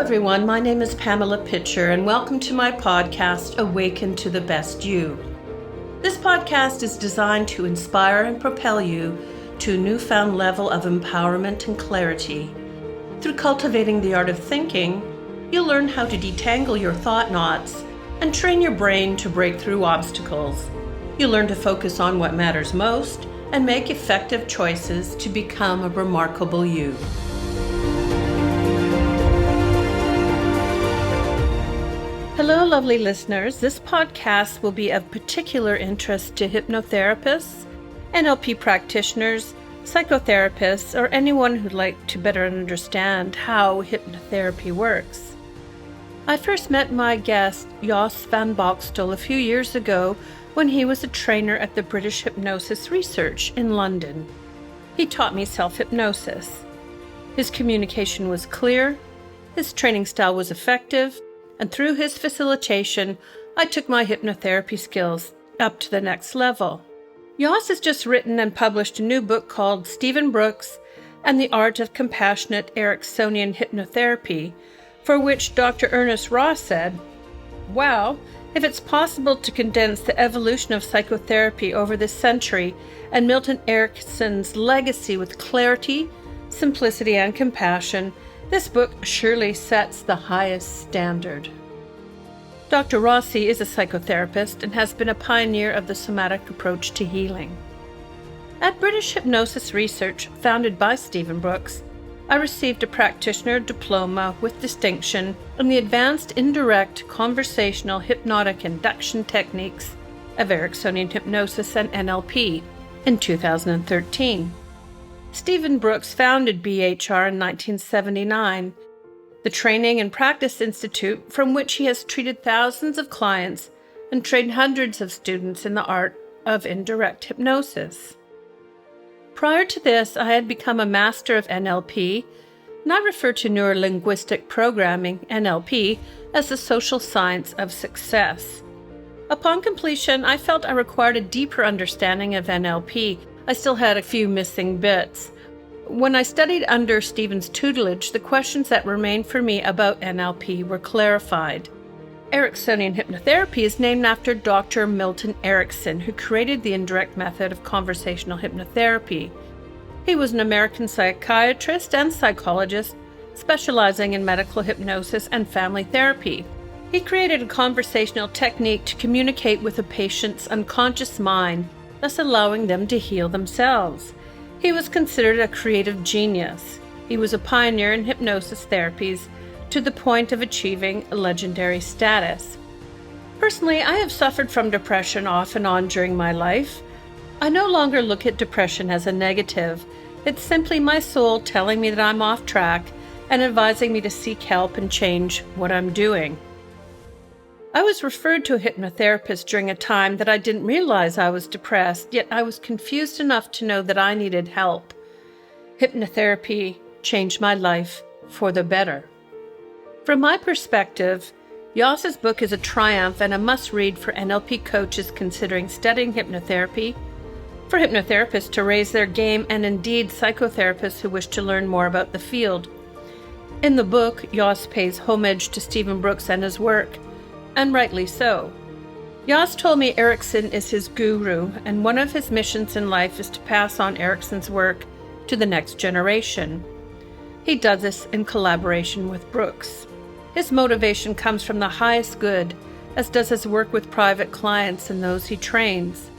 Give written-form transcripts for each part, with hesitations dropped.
everyone. My name is Pamela Pitcher, and welcome to my podcast, Awaken to the Best You. This podcast is designed to inspire and propel you to a newfound level of empowerment and clarity. Through cultivating the art of thinking, you'll learn how to detangle your thought knots and train your brain to break through obstacles. You'll learn to focus on what matters most and make effective choices to become a remarkable you. Hello, lovely listeners. This podcast will be of particular interest to hypnotherapists, NLP practitioners, psychotherapists, or anyone who'd like to better understand how hypnotherapy works. I first met my guest, Jos van Boxtel, a few years ago when he was a trainer at the British Hypnosis Research in London. He taught me self-hypnosis. His communication was clear, his training style was effective, and through his facilitation, I took my hypnotherapy skills up to the next level. Jos has just written and published a new book called Stephen Brooks and the Art of Compassionate Ericksonian Hypnotherapy, for which Dr. Ernest Ross said, "Wow, if it's possible to condense the evolution of psychotherapy over this century and Milton Erickson's legacy with clarity, simplicity, and compassion, this book surely sets the highest standard." Dr. Rossi is a psychotherapist and has been a pioneer of the somatic approach to healing. At British Hypnosis Research, founded by Stephen Brooks, I received a practitioner diploma with distinction in the advanced indirect conversational hypnotic induction techniques of Ericksonian hypnosis and NLP in 2013. Stephen Brooks founded BHR in 1979, the Training and Practice Institute from which he has treated thousands of clients and trained hundreds of students in the art of indirect hypnosis. Prior to this, I had become a master of NLP, and I refer to Neuro-Linguistic Programming, NLP, as the social science of success. Upon completion, I felt I required a deeper understanding of NLP. I still had a few missing bits. When I studied under Stephen's tutelage, the questions that remained for me about NLP were clarified. Ericksonian hypnotherapy is named after Dr. Milton Erickson, who created the indirect method of conversational hypnotherapy. He was an American psychiatrist and psychologist, specializing in medical hypnosis and family therapy. He created a conversational technique to communicate with a patient's unconscious mind, thus allowing them to heal themselves. He was considered a creative genius. He was a pioneer in hypnosis therapies to the point of achieving a legendary status. Personally, I have suffered from depression off and on during my life. I no longer look at depression as a negative. It's simply my soul telling me that I'm off track and advising me to seek help and change what I'm doing. I was referred to a hypnotherapist during a time that I didn't realize I was depressed, yet I was confused enough to know that I needed help. Hypnotherapy changed my life for the better. From my perspective, Jos's book is a triumph and a must-read for NLP coaches considering studying hypnotherapy, for hypnotherapists to raise their game, and indeed psychotherapists who wish to learn more about the field. In the book, Jos pays homage to Stephen Brooks and his work, and rightly so. Jos told me Erickson is his guru, and one of his missions in life is to pass on Erickson's work to the next generation. He does this in collaboration with Brooks. His motivation comes from the highest good, as does his work with private clients and those he trains.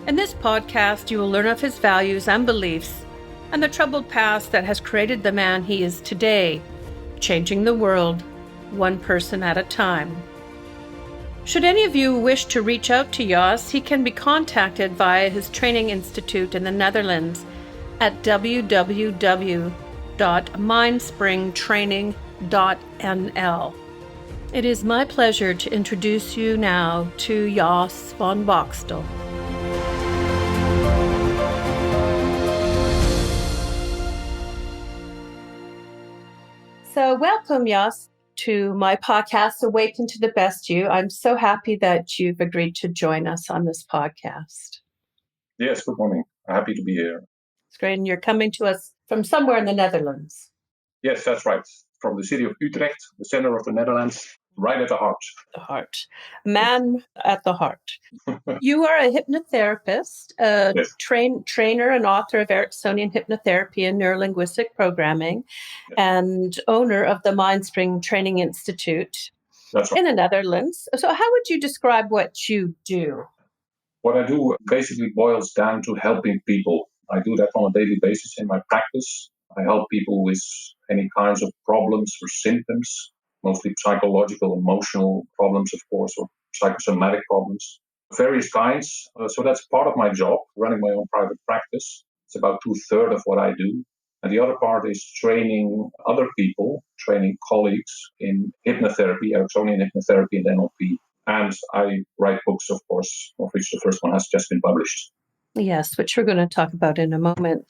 In this podcast, you will learn of his values and beliefs, and the troubled past that has created the man he is today, changing the world, one person at a time. Should any of you wish to reach out to Jos, he can be contacted via his training institute in the Netherlands at www.mindspringtraining.nl. It is my pleasure to introduce you now to Jos van Boxtel. So welcome, Jos, to my podcast, Awaken to the Best You. I'm so happy that you've agreed to join us on this podcast. Yes, good morning. Happy to be here. It's great. And you're coming to us from somewhere in the Netherlands. Yes, that's right. from the city of Utrecht, the center of the Netherlands, right at the heart. The heart. Man at the heart. You are a hypnotherapist, a Yes. trainer and author of Ericksonian hypnotherapy and neurolinguistic programming, Yes. and owner of the Mindspring Training Institute That's right. in the Netherlands. So how would you describe what you do? What I do basically boils down to helping people. I do that on a daily basis in my practice. I help people with any kinds of problems or symptoms, mostly psychological, emotional problems, of course, or psychosomatic problems, various kinds. So that's part of my job, running my own private practice. It's about 2/3 of what I do. And the other part is training other people, training colleagues in hypnotherapy, Ericksonian hypnotherapy and NLP. And I write books, of course, of which the first one has just been published. Yes, which we're going to talk about in a moment.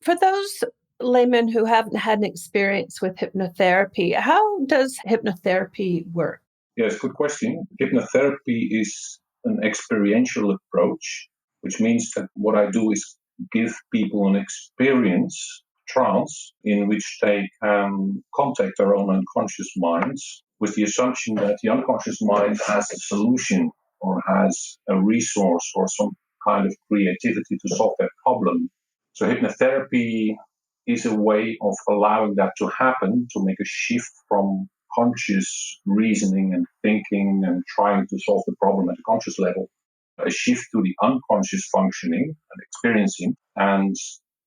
For those laymen who haven't had an experience with hypnotherapy, how does hypnotherapy work? Yes, good question. Hypnotherapy is an experiential approach, which means that what I do is give people an experience, trance, in which they can contact their own unconscious minds with the assumption that the unconscious mind has a solution or has a resource or some kind of creativity to solve that problem. So hypnotherapy is a way of allowing that to happen, to make a shift from conscious reasoning and thinking and trying to solve the problem at the conscious level, a shift to the unconscious functioning and experiencing, and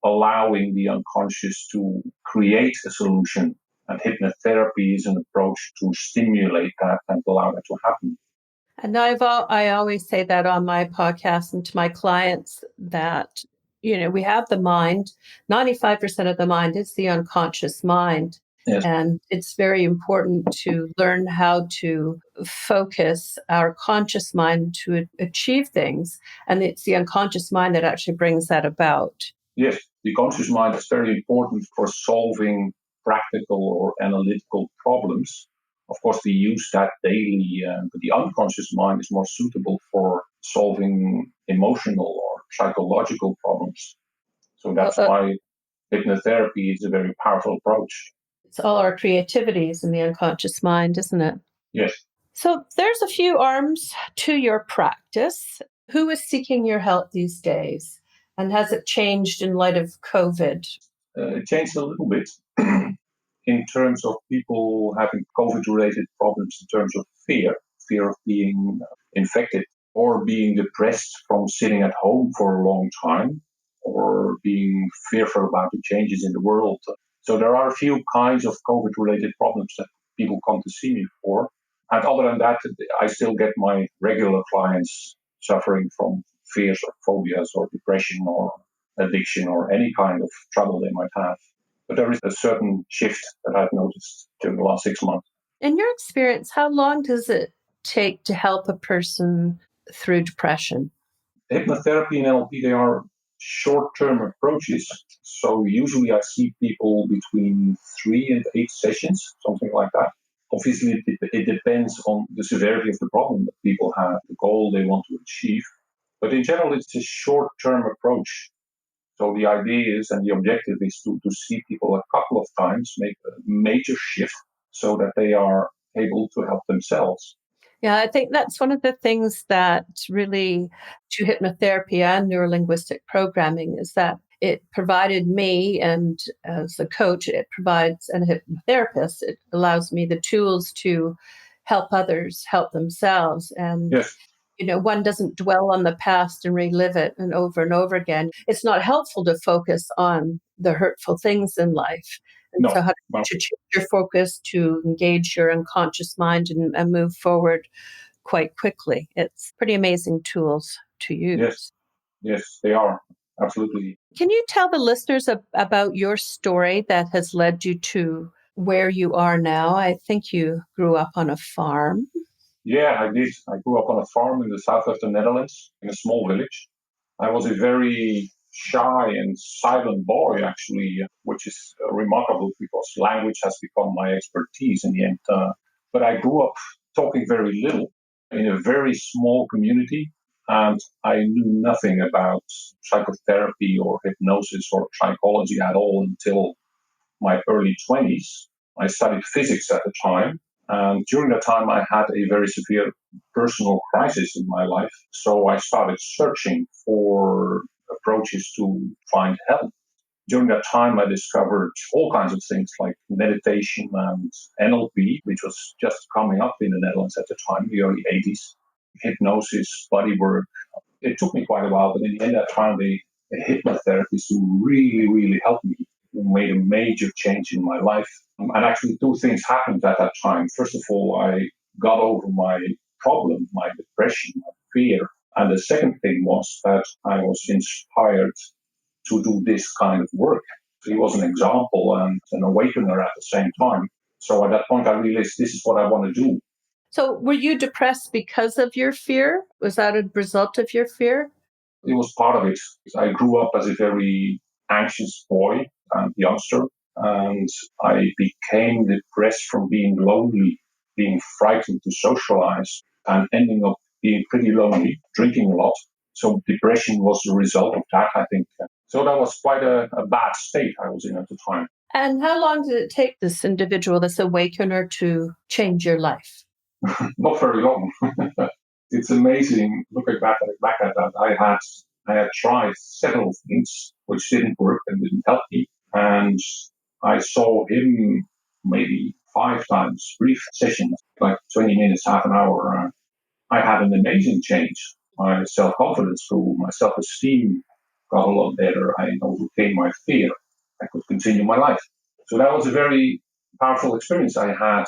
allowing the unconscious to create a solution. And hypnotherapy is an approach to stimulate that and allow that to happen. And I always say that on my podcast and to my clients that, we have the mind, 95% of the mind is the unconscious mind. Yes. And it's very important to learn how to focus our conscious mind to achieve things. And it's the unconscious mind that actually brings that about. Yes, the conscious mind is very important for solving practical or analytical problems. Of course, we use that daily, but the unconscious mind is more suitable for solving emotional or psychological problems. So that's why hypnotherapy is a very powerful approach. It's all our creativities in the unconscious mind, isn't it? Yes. So there's a few arms to your practice. Who is seeking your help these days? And has it changed in light of COVID? It changed a little bit in terms of people having COVID-related problems in terms of fear of being infected or being depressed from sitting at home for a long time or being fearful about the changes in the world. So there are a few kinds of COVID-related problems that people come to see me for. And other than that, I still get my regular clients suffering from fears or phobias or depression or addiction or any kind of trouble they might have. But there is a certain shift that I've noticed during the last 6 months. In your experience, how long does it take to help a person through depression? Hypnotherapy and NLP, they are short-term approaches. So usually I see people between 3 and 8 sessions, something like that. Obviously, it depends on the severity of the problem that people have, the goal they want to achieve. But in general, it's a short-term approach. So the idea is, and the objective is to see people a couple of times, make a major shift so that they are able to help themselves. Yeah, I think that's one of the things that really to hypnotherapy and neurolinguistic programming is that it provided me, and as a coach, it provides, and a hypnotherapist, it allows me the tools to help others help themselves. And Yes. One doesn't dwell on the past and relive it and over again. It's not helpful to focus on the hurtful things in life. And so how to change your focus to engage your unconscious mind and move forward quite quickly. It's pretty amazing tools to use. Yes, they are. Absolutely. Can you tell the listeners about your story that has led you to where you are now? I think you grew up on a farm. Yeah, I did. I grew up on a farm in the south of the Netherlands, in a small village. I was a very shy and silent boy, actually, which is remarkable because language has become my expertise in the end. But I grew up talking very little in a very small community, and I knew nothing about psychotherapy or hypnosis or psychology at all until my early 20s. I studied physics at the time. And during that time, I had a very severe personal crisis in my life. So I started searching for approaches to find help. During that time, I discovered all kinds of things like meditation and NLP, which was just coming up in the Netherlands at the time, the early 80s, hypnosis, body work. It took me quite a while, but in the end, I found a hypnotherapist who really, really helped me, who made a major change in my life. And actually, two things happened at that time. First of all, I got over my problem, my depression, my fear. And the second thing was that I was inspired to do this kind of work. He was an example and an awakener at the same time. So at that point, I realized this is what I want to do. So were you depressed because of your fear? Was that a result of your fear? It was part of it. I grew up as a very anxious boy and youngster, and I became depressed from being lonely, being frightened to socialize, and ending up being pretty lonely, drinking a lot. So depression was the result of that, I think. So that was quite a bad state I was in at the time. And how long did it take this individual, this awakener, to change your life? Not very long. It's amazing looking back at that. I had tried several things which didn't work and didn't help me. And I saw him maybe 5 times, brief sessions, like 20 minutes, half an hour. I had an amazing change. My self-confidence grew, my self-esteem got a lot better. I overcame my fear. I could continue my life. So that was a very powerful experience I had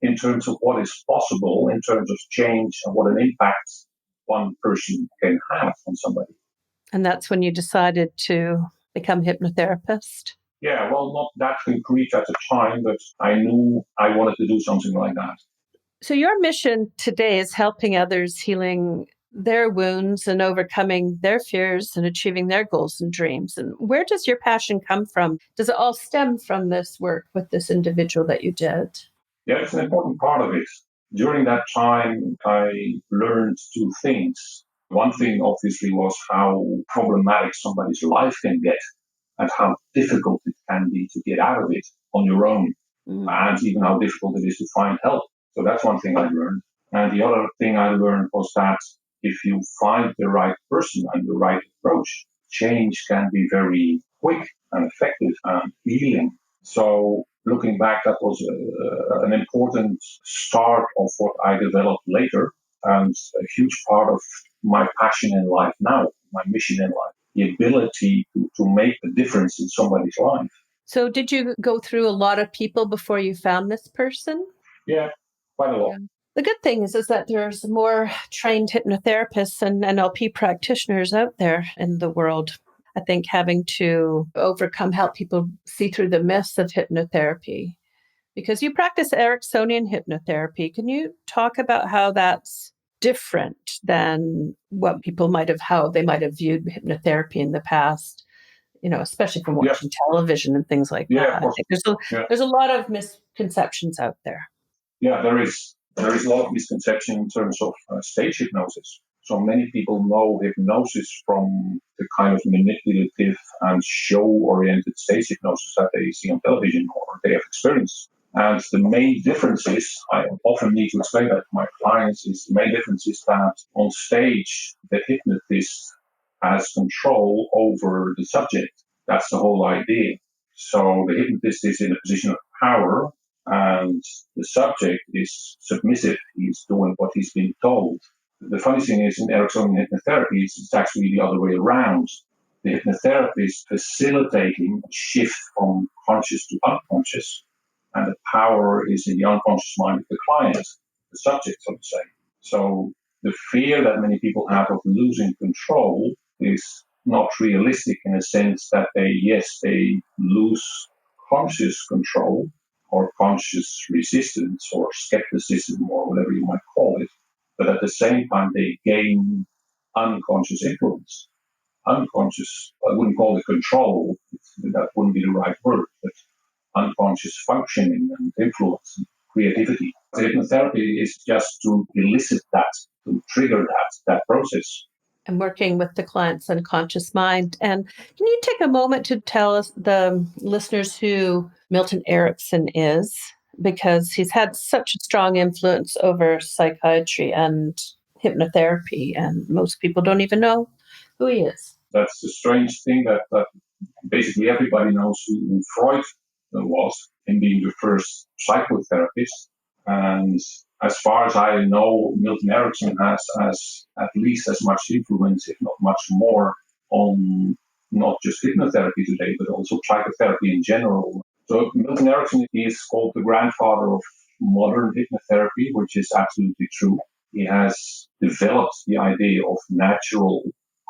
in terms of what is possible, in terms of change and what an impact one person can have on somebody. And that's when you decided to become hypnotherapist? Yeah, well, not that concrete at the time, but I knew I wanted to do something like that. So your mission today is helping others healing their wounds and overcoming their fears and achieving their goals and dreams. And where does your passion come from? Does it all stem from this work with this individual that you did? Yeah, it's an important part of it. During that time, I learned two things. One thing, obviously, was how problematic somebody's life can get and how difficult it can be to get out of it on your own, and even how difficult it is to find help. So that's one thing I learned. And the other thing I learned was that if you find the right person and the right approach, change can be very quick and effective and healing. So looking back, that was an important start of what I developed later, and a huge part of my passion in life now, my mission in life, the ability to make a difference in somebody's life. So did you go through a lot of people before you found this person? Yeah, quite a lot. Yeah. The good thing is that there's more trained hypnotherapists and NLP practitioners out there in the world. I think having to help people see through the myths of hypnotherapy, because you practice Ericksonian hypnotherapy. Can you talk about how that's different than how they might have viewed hypnotherapy in the past? Especially from watching television and things like that. I think there's a lot of misconceptions out there. Yeah, there is. There is a lot of misconception in terms of stage hypnosis. So many people know hypnosis from the kind of manipulative and show-oriented stage hypnosis that they see on television or they have experienced. And the main difference is, I often need to explain that to my clients, the main difference is that on stage, the hypnotist has control over the subject. That's the whole idea. So the hypnotist is in a position of power and the subject is submissive. He's doing what he's been told. The funny thing is, in Ericksonian hypnotherapy, it's actually the other way around. The hypnotherapist is facilitating a shift from conscious to unconscious, and the power is in the unconscious mind of the client, the subject, so to say. So the fear that many people have of losing control is not realistic in a sense that they lose conscious control, or conscious resistance or skepticism or whatever you might call it. But at the same time, they gain unconscious influence. Unconscious, I wouldn't call it control, that wouldn't be the right word, but unconscious functioning and influence and creativity. The hypnotherapy is just to elicit that, to trigger that process. and working with the client's unconscious mind. And can you take a moment to tell us, the listeners, who Milton Erickson is? Because he's had such a strong influence over psychiatry and hypnotherapy, and most people don't even know who he is. That's the strange thing that basically everybody knows who Freud was, in being the first psychotherapist. And as far as I know, Milton Erickson has at least as much influence, if not much more, on not just hypnotherapy today, but also psychotherapy in general. So Milton Erickson is called the grandfather of modern hypnotherapy, which is absolutely true. He has developed the idea of natural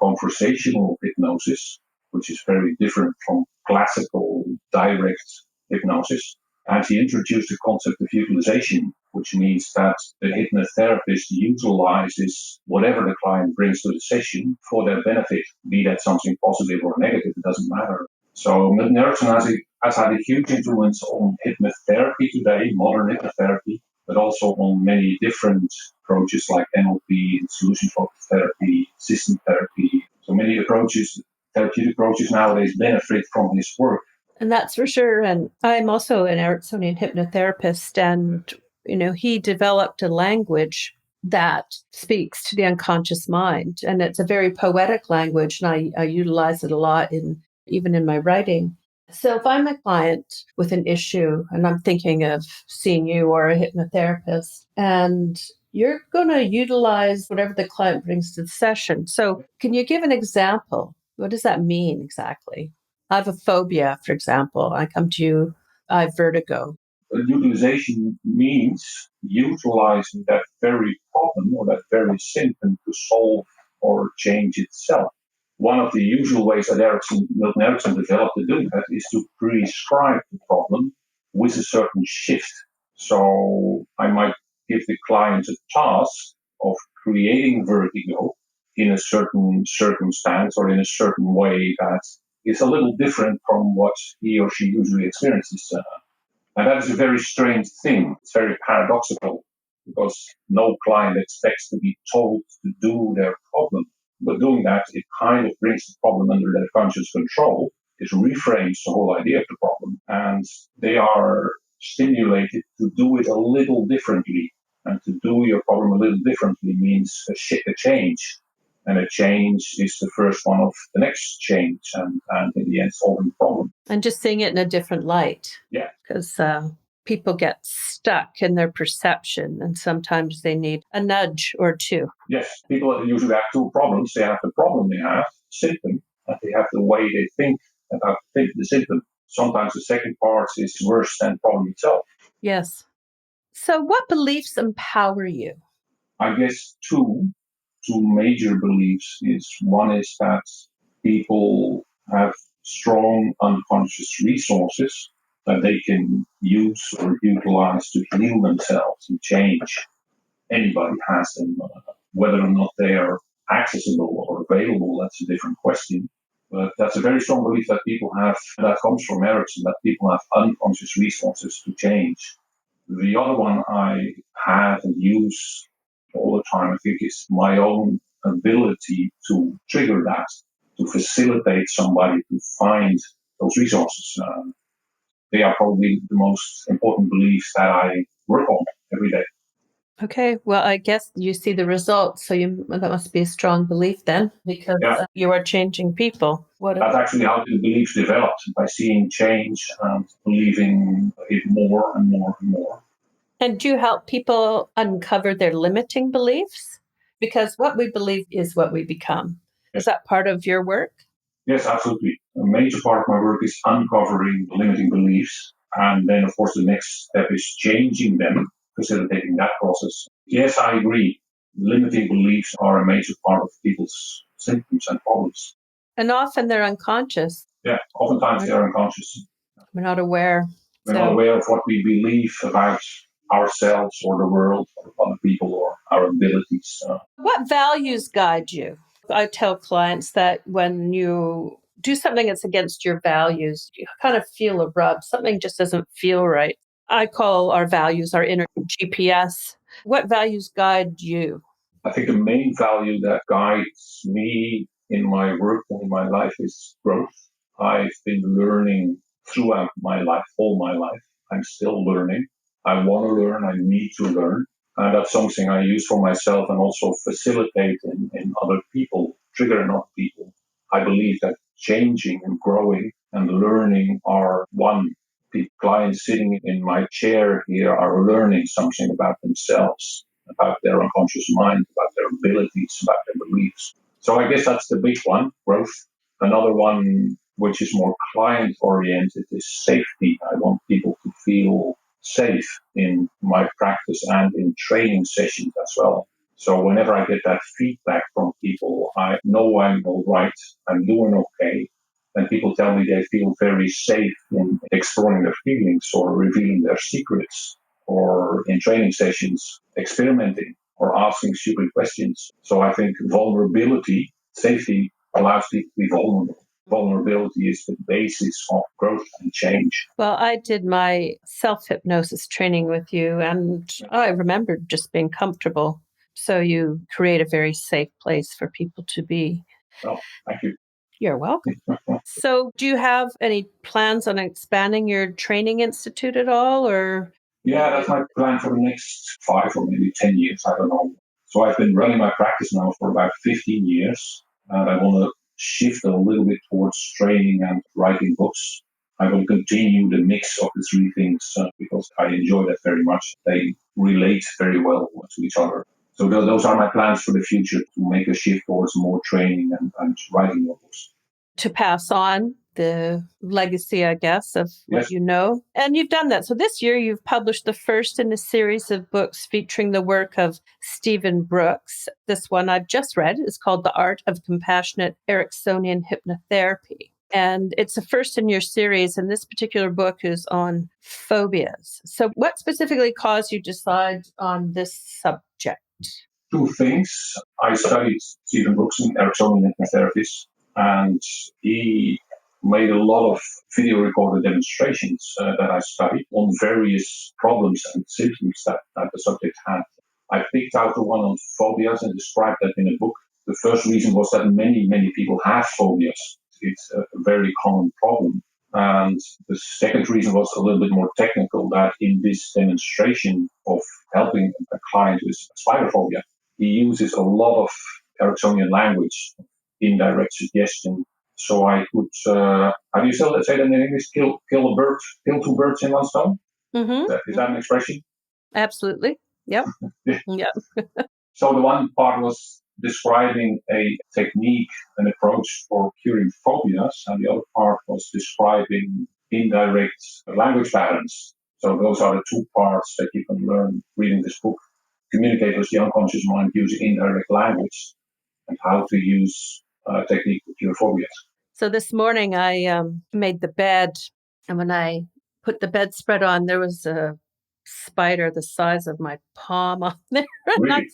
conversational hypnosis, which is very different from classical direct hypnosis. And he introduced the concept of utilization, which means that the hypnotherapist utilizes whatever the client brings to the session for their benefit, be that something positive or negative, it doesn't matter. So Milton Erickson has had a huge influence on hypnotherapy today, modern hypnotherapy, but also on many different approaches like NLP, solution-focused therapy, system therapy. So many approaches, therapeutic approaches nowadays benefit from his work. And that's for sure. And I'm also an Ericksonian hypnotherapist, and he developed a language that speaks to the unconscious mind, and it's a very poetic language, and I utilize it a lot even in my writing. So if I'm a client with an issue and I'm thinking of seeing you or a hypnotherapist, and you're going to utilize whatever the client brings to the session. So can you give an example? What does that mean exactly? I have a phobia, for example. I come to you, I have vertigo. Utilization means utilizing that very problem or that very symptom to solve or change itself. One of the usual ways that Milton Erickson developed to do that is to prescribe the problem with a certain shift. So I might give the client a task of creating vertigo in a certain circumstance or in a certain way that is a little different from what he or she usually experiences. And that is a very strange thing. It's very paradoxical because no client expects to be told to do their problem. But doing that, it kind of brings the problem under their conscious control. It reframes the whole idea of the problem. And they are stimulated to do it a little differently. And to do your problem a little differently means a change. And a change is the first one of the next change, and in the end, solving the problem. And just seeing it in a different light. Yeah. Because people get stuck in their perception, and sometimes they need a nudge or two. Yes, people usually have two problems. They have the problem they have, symptom, and they have the way they think about the symptom. Sometimes the second part is worse than the problem itself. Yes. So what beliefs empower you? I guess two major beliefs is one is that people have strong unconscious resources that they can use or utilize to heal themselves and change. Anybody has them. Whether or not they are accessible or available, that's a different question. But that's a very strong belief that people have, that comes from Erickson, that people have unconscious resources to change. The other one I have and use all the time, I think, is my own ability to trigger that, to facilitate somebody to find those resources. They are probably the most important beliefs that I work on every day. Okay, well, I guess you see the results, so that must be a strong belief then, because you are changing people. That's actually how the beliefs developed, by seeing change and believing it more and more and more. And do you help people uncover their limiting beliefs? Because what we believe is what we become. Is that part of your work? Yes, absolutely. A major part of my work is uncovering limiting beliefs. And then, of course, the next step is changing them, facilitating that process. Yes, I agree. Limiting beliefs are a major part of people's symptoms and problems. And often they're unconscious. Yeah, oftentimes they're unconscious. We're not aware. We're not aware of what we believe about ourselves or the world or other people or our abilities. What values guide you? I tell clients that when you do something that's against your values, you kind of feel a rub. Something just doesn't feel right. I call our values our inner GPS. What values guide you? I think the main value that guides me in my work and in my life is growth. I've been learning throughout my life, all my life. I'm still learning. I want to learn. I need to learn. And that's something I use for myself and also facilitate in other people, trigger in other people. I believe that changing and growing and learning are one. The clients sitting in my chair here are learning something about themselves, about their unconscious mind, about their abilities, about their beliefs. So I guess that's the big one, growth. Another one, which is more client oriented, is safety. I want people to feel safe in my practice and in training sessions as well. So whenever I get that feedback from people, I know I'm all right, I'm doing okay. And people tell me they feel very safe in exploring their feelings or revealing their secrets or in training sessions, experimenting or asking stupid questions. So I think vulnerability, safety allows people to be vulnerable. Vulnerability is the basis of growth and change. Well, I did my self-hypnosis training with you, and I remembered just being comfortable. So you create a very safe place for people to be. Well, thank you. You're welcome. So do you have any plans on expanding your training institute at all, or? Yeah, that's my plan for the next 5 or maybe 10 years. I don't know. So I've been running my practice now for about 15 years, and I want to shift a little bit towards training and writing books. I will continue the mix of the three things because I enjoy that very much. They relate very well to each other. So those are my plans for the future, to make a shift towards more training and writing more books. To pass on the legacy, I guess, of what Yes. you know. And you've done that. So this year you've published the first in a series of books featuring the work of Stephen Brooks. This one I've just read is called The Art of Compassionate Ericksonian Hypnotherapy. And it's the first in your series, and this particular book is on phobias. So what specifically caused you to decide on this subject? Two things. I studied Stephen Brooks in Ericksonian hypnotherapist, and he made a lot of video recorded demonstrations that I studied on various problems and symptoms that the subject had. I picked out the one on phobias and described that in a book. The first reason was that many people have phobias. It's a very common problem. And the second reason was a little bit more technical, that in this demonstration of helping a client with spider phobia, he uses a lot of Ericksonian language, indirect suggestion. So I could, how do you say that in English? Kill two birds in one stone? Mm-hmm. Is that an expression? Absolutely. Yep. Yep. So the one part was describing a technique, an approach for curing phobias, and the other part was describing indirect language patterns. So those are the two parts that you can learn reading this book. Communicate with the unconscious mind using indirect language, and how to use technique to cure phobias. So this morning I made the bed, and when I put the bedspread on, there was a spider the size of my palm on there. Really?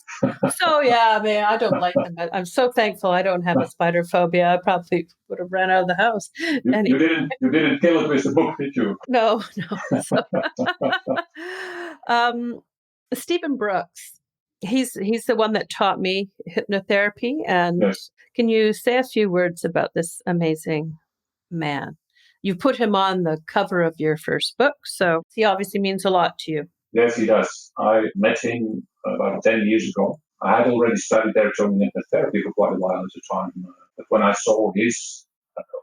So yeah, I mean, I don't like them. I'm so thankful I don't have a spider phobia. I probably would have ran out of the house. You didn't kill it with the book, did you? No. So, Stephen Brooks, he's the one that taught me hypnotherapy. And Yes. Can you say a few words about this amazing man? You put him on the cover of your first book, so he obviously means a lot to you. Yes, he does. I met him about 10 years ago. I had already studied Ericksonian hypnotherapy for quite a while at the time. But when I saw his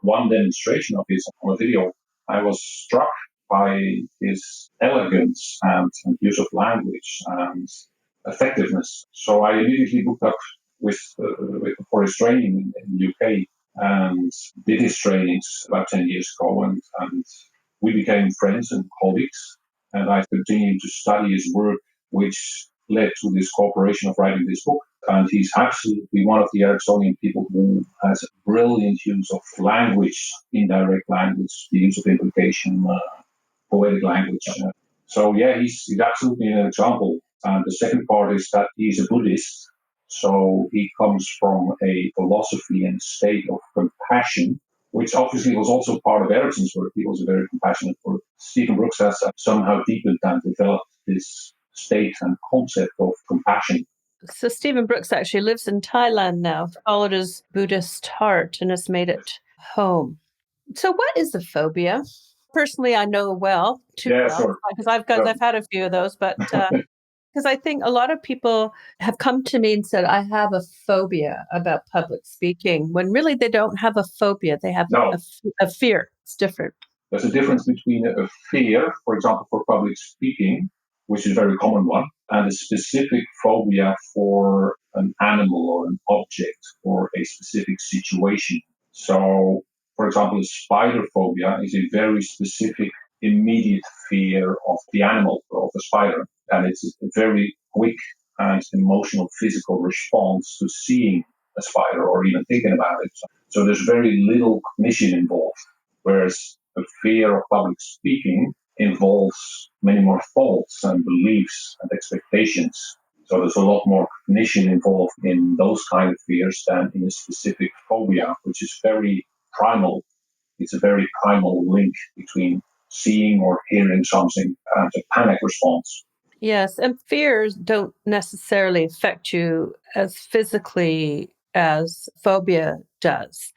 one demonstration of his on a video, I was struck by his elegance and use of language and effectiveness. So I immediately booked up for his training in the UK and did his trainings about 10 years ago. And we became friends and colleagues. And I continued to study his work, which led to this cooperation of writing this book. And he's absolutely one of the Ericksonian people who has a brilliant use of language, indirect language, the use of implication, poetic language. So yeah, he's absolutely an example. And the second part is that he's a Buddhist. So he comes from a philosophy and state of compassion, which obviously was also part of Erickson's work. He was a very compassionate work. Stephen Brooks has somehow deepened and developed this state and concept of compassion. So Stephen Brooks actually lives in Thailand now, followed his Buddhist heart and has made it home. So what is a phobia? Personally, I know too Yeah, well, sure. because So, I've had a few of those, but because I think a lot of people have come to me and said, I have a phobia about public speaking, when really they don't have a phobia. They have no, a fear. It's different. there's a difference between a fear, for example, for public speaking, which is a very common one, and a specific phobia for an animal or an object or a specific situation. So, for example, a spider phobia is a very specific, immediate fear of the animal, of the spider. And it's a very quick and emotional physical response to seeing a spider or even thinking about it. So there's very little cognition involved. Whereas a fear of public speaking involves many more thoughts and beliefs and expectations. So there's a lot more cognition involved in those kind of fears than in a specific phobia, which is very primal. It's a very primal link between seeing or hearing something and a panic response. Yes, and fears don't necessarily affect you as physically as phobia does.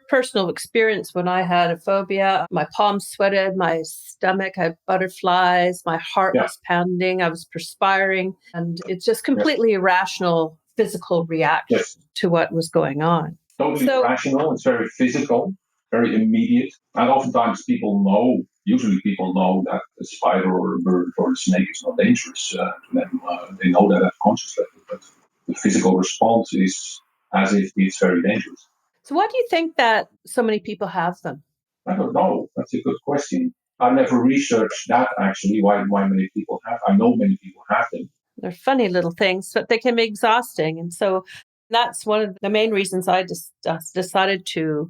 Personal experience, when I had a phobia, my palms sweated, my stomach had butterflies, my heart Yeah, was pounding, I was perspiring, and it's just yes, completely irrational physical reaction yes. to what was going on. Totally So, irrational. It's very physical, very immediate. And oftentimes usually people know that a spider or a bird or a snake is not dangerous to them. They know that at conscious level, but the physical response is as if it's very dangerous. so why do you think that so many people have them? I don't know. That's a good question. I never researched that actually, why many people have. I know many people have them. They're funny little things, but they can be exhausting. And so that's one of the main reasons I just decided to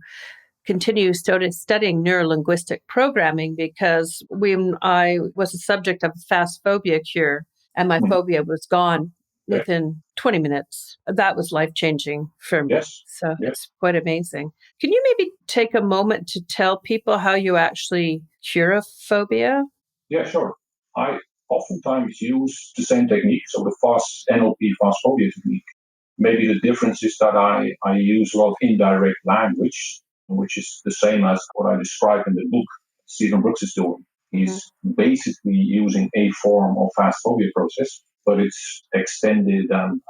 continue studying neurolinguistic programming, because when I was a subject of a fast phobia cure and my Mhm. phobia was gone Yeah. within 20 minutes, that was life changing for me. Yes. So Yes. it's quite amazing. Can you maybe take a moment to tell people how you actually cure a phobia? Yeah, sure. I oftentimes use the same technique, so the fast NLP fast phobia technique. Maybe the difference is that I use a lot of indirect language, which is the same as what I describe in the book Stephen Brooks is doing. Mhm. He's basically using a form of fast phobia process, but it's extended and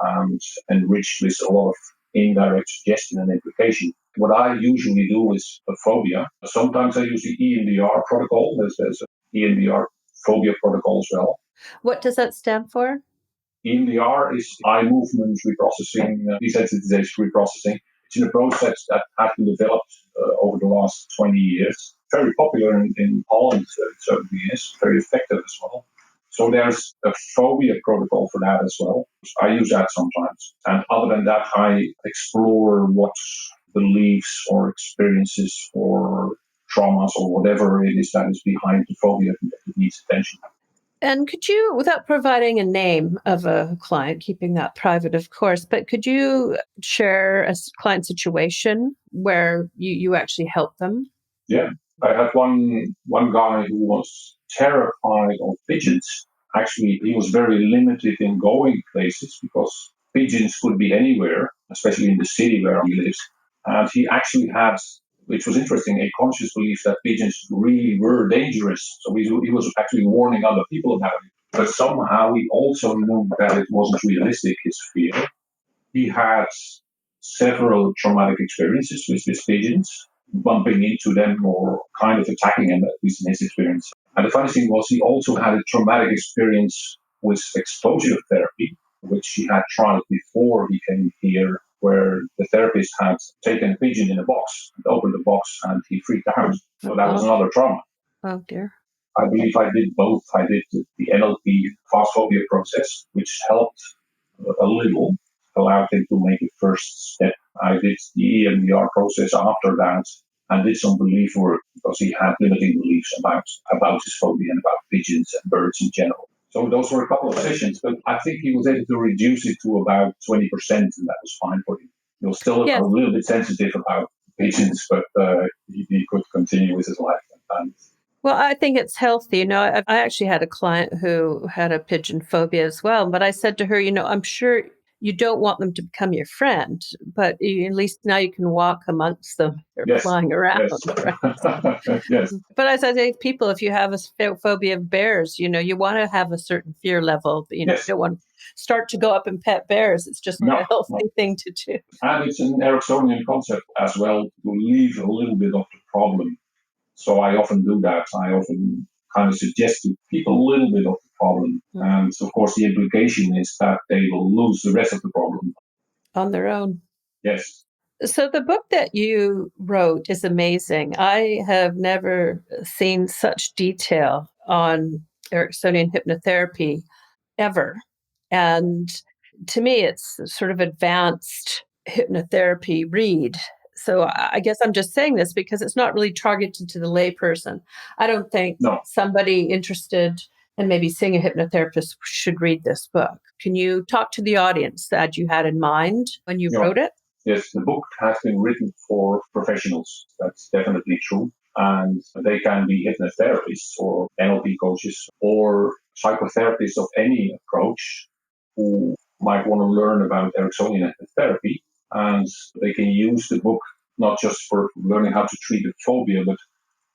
enriched with a lot of indirect suggestion and implication. What I usually do is a phobia. Sometimes I use the EMDR protocol. There's an EMDR phobia protocol as well. What does that stand for? EMDR is eye movement reprocessing, desensitization reprocessing. It's a process that has been developed over the last 20 years. Very popular in Holland, it certainly is. Very effective as well. So there's a phobia protocol for that as well. I use that sometimes. And other than that, I explore what beliefs or experiences or traumas or whatever it is that is behind the phobia that needs attention. And could you, without providing a name of a client, keeping that private, of course, but could you share a client situation where you actually helped them? Yeah, I had one guy who was terrified of pigeons. Actually, he was very limited in going places because pigeons could be anywhere, especially in the city where he lives. And he actually had, which was interesting, a conscious belief that pigeons really were dangerous. So he was actually warning other people about it. But somehow he also knew that it wasn't realistic, his fear. He had several traumatic experiences with these pigeons, bumping into them or kind of attacking them, at least in his experience. And the funny thing was, he also had a traumatic experience with exposure therapy, which he had tried before he came here, where the therapist had taken a pigeon in a box and opened the box and he freaked out. So that was Oh, another trauma. oh dear. I believe I did both. I did the NLP fast phobia process, which helped a little, allowed him to make a first step. I did the EMDR process after that and did some belief work because he had limiting beliefs about his phobia and about pigeons and birds in general. So those were a couple of sessions, but I think he was able to reduce it to about 20%, and that was fine for him. He was still a Yes. little bit sensitive about pigeons, but he could continue with his life. And Well, I think it's healthy. I actually had a client who had a pigeon phobia as well, but I said to her, I'm sure you don't want them to become your friend, but at least now you can walk amongst them. They're Yes. flying around, Yes. right? Yes. But as I say to people, if you have a phobia of bears, you want to have a certain fear level, but you Yes. don't want to start to go up and pet bears. It's just not a healthy thing to do. And it's an Ericksonian concept as well to leave a little bit of the problem. So I often do that. I often kind of suggest to people a little bit of the problem. And of course, the implication is that they will lose the rest of the problem. On their own. Yes. So the book that you wrote is amazing. I have never seen such detail on Ericksonian hypnotherapy ever. And to me, it's sort of advanced hypnotherapy read. So I guess I'm just saying this because it's not really targeted to the layperson. I don't think somebody interested in maybe seeing a hypnotherapist should read this book. Can you talk to the audience that you had in mind when you wrote it? Yes, the book has been written for professionals. That's definitely true. And they can be hypnotherapists or NLP coaches or psychotherapists of any approach who might want to learn about Ericksonian hypnotherapy. And they can use the book not just for learning how to treat a phobia, but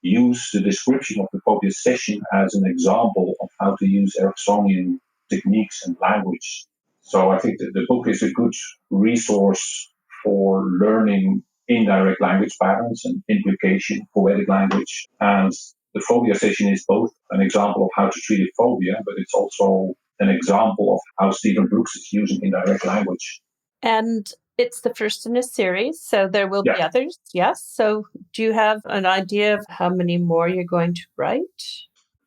use the description of the phobia session as an example of how to use Ericksonian techniques and language. So I think that the book is a good resource for learning indirect language patterns and implication, poetic language. And the phobia session is both an example of how to treat a phobia, but it's also an example of how Stephen Brooks is using indirect language. And it's the first in a series, so there will be others. Yes. So do you have an idea of how many more you're going to write?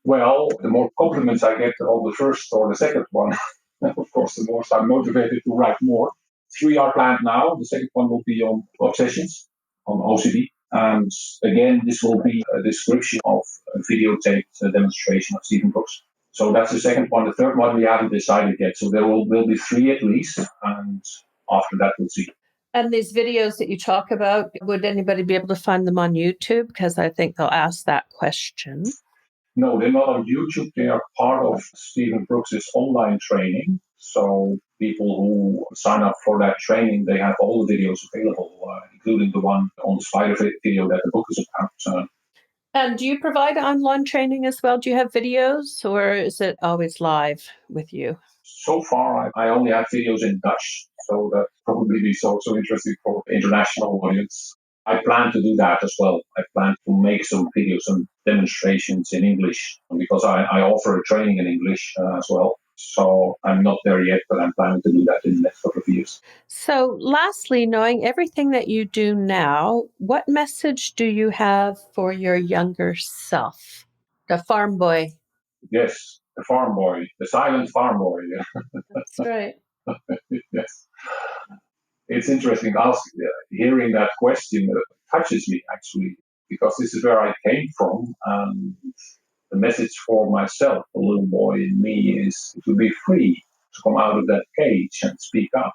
Well, the more compliments I get on the first or the second one, of course, the more I'm motivated to write more. 3 are planned now. The second one will be on obsessions, on OCD. And again, this will be a description of a videotaped demonstration of Stephen Brooks. So that's the second one. The third one we haven't decided yet. So there will be 3 at least. And after that, we'll see. And these videos that you talk about, would anybody be able to find them on YouTube? Because I think they'll ask that question. No, they're not on YouTube. They are part of Stephen Brooks' online training. So people who sign up for that training, they have all the videos available, including the one on the spider video that the book is about. And do you provide online training as well? Do you have videos or is it always live with you? So far, I only have videos in Dutch. So that probably be so interesting for international audience. I plan to do that as well. I plan to make some videos, some demonstrations in English because I offer a training in English as well. So I'm not there yet, but I'm planning to do that in the next couple of years. So lastly, knowing everything that you do now, what message do you have for your younger self, the farm boy? Yes, the farm boy, the silent farm boy. That's right. Yes. It's interesting hearing that question touches me actually, because this is where I came from. And the message for myself, the little boy in me, is to be free, to come out of that cage and speak up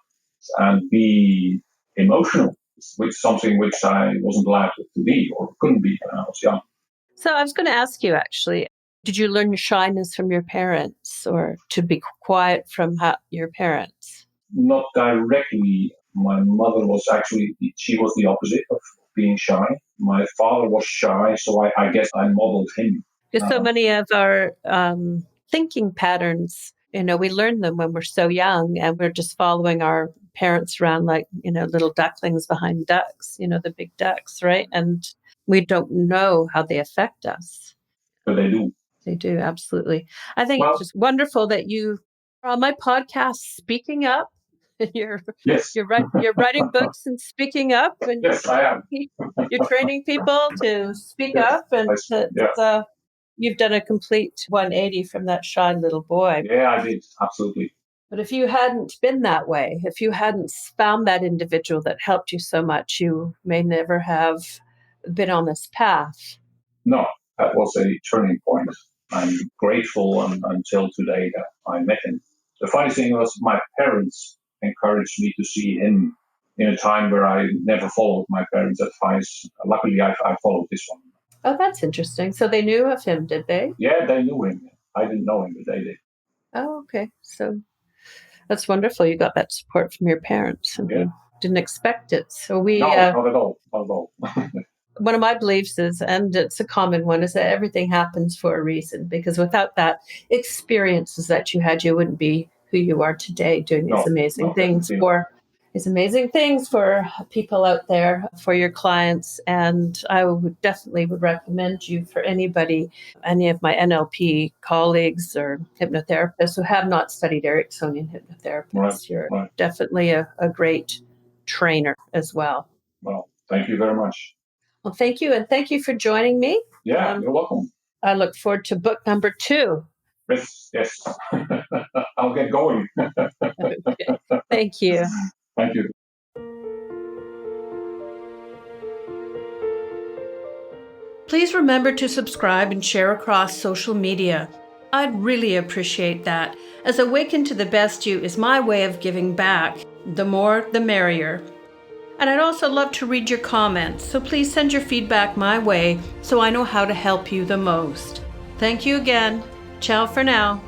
and be emotional, which is something which I wasn't allowed to be or couldn't be when I was young. So I was going to ask you actually, did you learn shyness from your parents or to be quiet from your parents? Not directly. My mother she was the opposite of being shy. My father was shy, so I guess I modeled him. Because so many of our thinking patterns, we learn them when we're so young and we're just following our parents around like, little ducklings behind ducks, the big ducks, right? And we don't know how they affect us. But they do. They do, absolutely. I think it's just wonderful that you are on my podcast speaking up. You're writing books and speaking up, and I am. You're training people to speak up, and you've done a complete 180 from that shy little boy. Yeah, I did, absolutely. But if you hadn't been that way, if you hadn't found that individual that helped you so much, you may never have been on this path. No, that was a turning point. I'm grateful until today that I met him. The funny thing was my parents encouraged me to see him in a time where I never followed my parents' advice. Luckily, I followed this one. Oh, that's interesting. So they knew of him, did they? Yeah, they knew him. I didn't know him, but they did. Oh, okay. So That's wonderful. You got that support from your parents, and you didn't expect it. So No, not at all. Not at all. One of my beliefs is, and it's a common one, is that everything happens for a reason, because without that experiences that you had, you wouldn't be who you are today, doing these amazing things for people out there, for your clients. And I would definitely recommend you for anybody, any of my NLP colleagues or hypnotherapists who have not studied Ericksonian hypnotherapy. Right, You're right. definitely a great trainer as well. Well, thank you very much. Well, thank you. And thank you for joining me. Yeah, you're welcome. I look forward to book number 2. Yes. I'll get going. Okay. Thank you. Thank you. Please remember to subscribe and share across social media. I'd really appreciate that, as Awaken to the Best You is my way of giving back. The more, the merrier. And I'd also love to read your comments, so please send your feedback my way so I know how to help you the most. Thank you again. Ciao for now.